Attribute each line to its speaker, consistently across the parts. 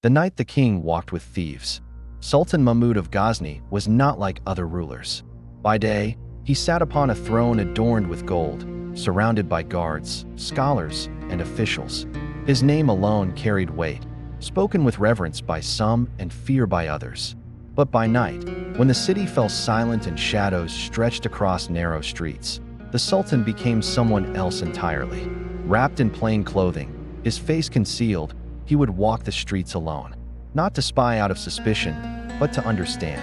Speaker 1: The night the king walked with thieves. Sultan Mahmud of Ghazni was not like other rulers. By day, he sat upon a throne adorned with gold, surrounded by guards, scholars, and officials. His name alone carried weight, spoken with reverence by some and fear by others. But by night, when the city fell silent and shadows stretched across narrow streets, the Sultan became someone else entirely. Wrapped in plain clothing, his face concealed, he would walk the streets alone, not to spy out of suspicion, but to understand.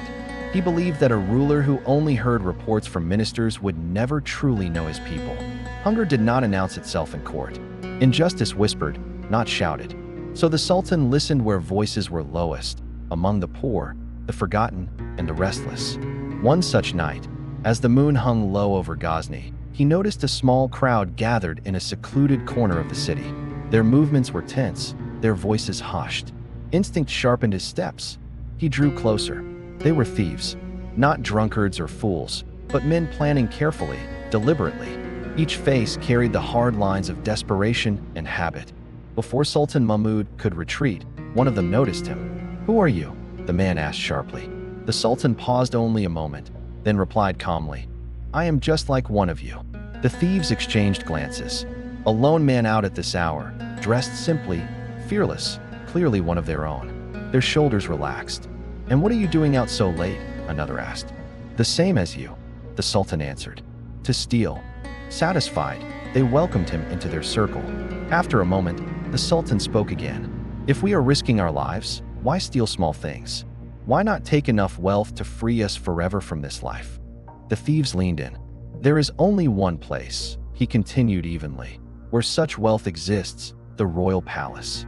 Speaker 1: He believed that a ruler who only heard reports from ministers would never truly know his people. Hunger did not announce itself in court. Injustice whispered, not shouted. So the Sultan listened where voices were lowest, among the poor, the forgotten, and the restless. One such night, as the moon hung low over Ghazni, he noticed a small crowd gathered in a secluded corner of the city. Their movements were tense, their voices hushed. Instinct sharpened his steps. He drew closer. They were thieves, not drunkards or fools, but men planning carefully, deliberately. Each face carried the hard lines of desperation and habit. Before Sultan Mahmud could retreat, one of them noticed him. "Who are you?" the man asked sharply. The Sultan paused only a moment, then replied calmly, "I am just like one of you." The thieves exchanged glances. A lone man out at this hour, dressed simply, fearless, clearly one of their own. Their shoulders relaxed. "And what are you doing out so late?" another asked. "The same as you," the Sultan answered. "To steal." Satisfied, they welcomed him into their circle. After a moment, the Sultan spoke again. "If we are risking our lives, why steal small things? Why not take enough wealth to free us forever from this life?" The thieves leaned in. "There is only one place," he continued evenly, "where such wealth exists, the royal palace."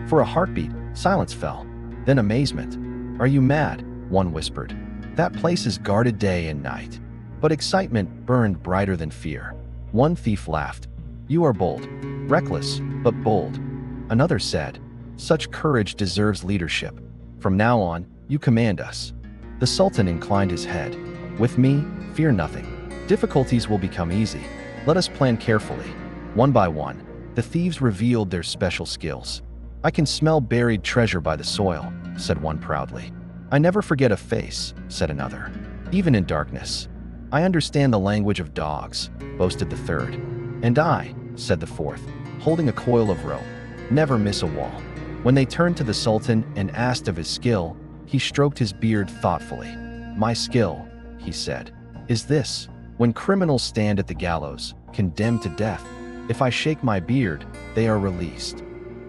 Speaker 1: For a heartbeat, silence fell. Then amazement. "Are you mad?" one whispered. "That place is guarded day and night." But excitement burned brighter than fear. One thief laughed. "You are bold, reckless, but bold." Another said, "Such courage deserves leadership. From now on, you command us." The Sultan inclined his head. "With me, fear nothing. Difficulties will become easy. Let us plan carefully." One by one, the thieves revealed their special skills. "I can smell buried treasure by the soil," said one proudly. "I never forget a face," said another, "even in darkness." "I understand the language of dogs," boasted the third. "And I," said the fourth, holding a coil of rope, "never miss a wall." When they turned to the Sultan and asked of his skill, he stroked his beard thoughtfully. "My skill," he said, "is this. When criminals stand at the gallows, condemned to death, if I shake my beard, they are released."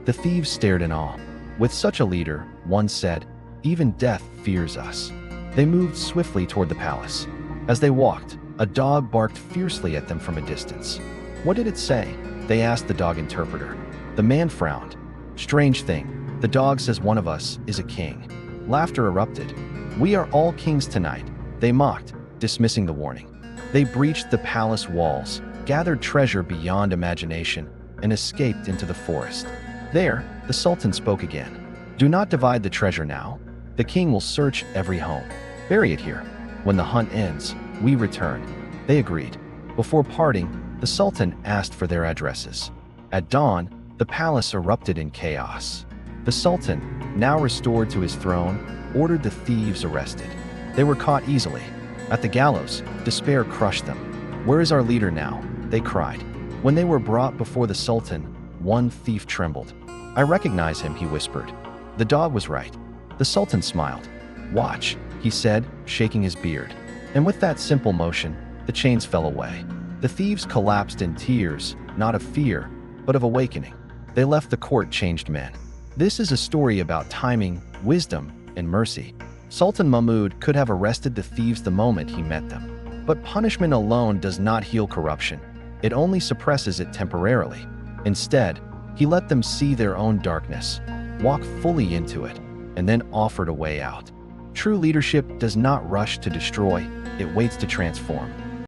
Speaker 1: The thieves stared in awe. "With such a leader," one said, "even death fears us." They moved swiftly toward the palace. As they walked, a dog barked fiercely at them from a distance. "What did it say?" they asked the dog interpreter. The man frowned. "Strange thing, the dog says one of us is a king." Laughter erupted. "We are all kings tonight," they mocked, dismissing the warning. They breached the palace walls, gathered treasure beyond imagination, and escaped into the forest. There, the Sultan spoke again. "Do not divide the treasure now. The king will search every home. Bury it here. When the hunt ends, we return." They agreed. Before parting, the Sultan asked for their addresses. At dawn, the palace erupted in chaos. The Sultan, now restored to his throne, ordered the thieves arrested. They were caught easily. At the gallows, despair crushed them. "Where is our leader now?" they cried. When they were brought before the Sultan, one thief trembled. "I recognize him," he whispered. The dog was right. The Sultan smiled. "Watch," he said, shaking his beard. And with that simple motion, the chains fell away. The thieves collapsed in tears, not of fear, but of awakening. They left the court changed men. This is a story about timing, wisdom, and mercy. Sultan Mahmud could have arrested the thieves the moment he met them. But punishment alone does not heal corruption. It only suppresses it temporarily. Instead, he let them see their own darkness, walk fully into it, and then offered a way out. True leadership does not rush to destroy, it waits to transform.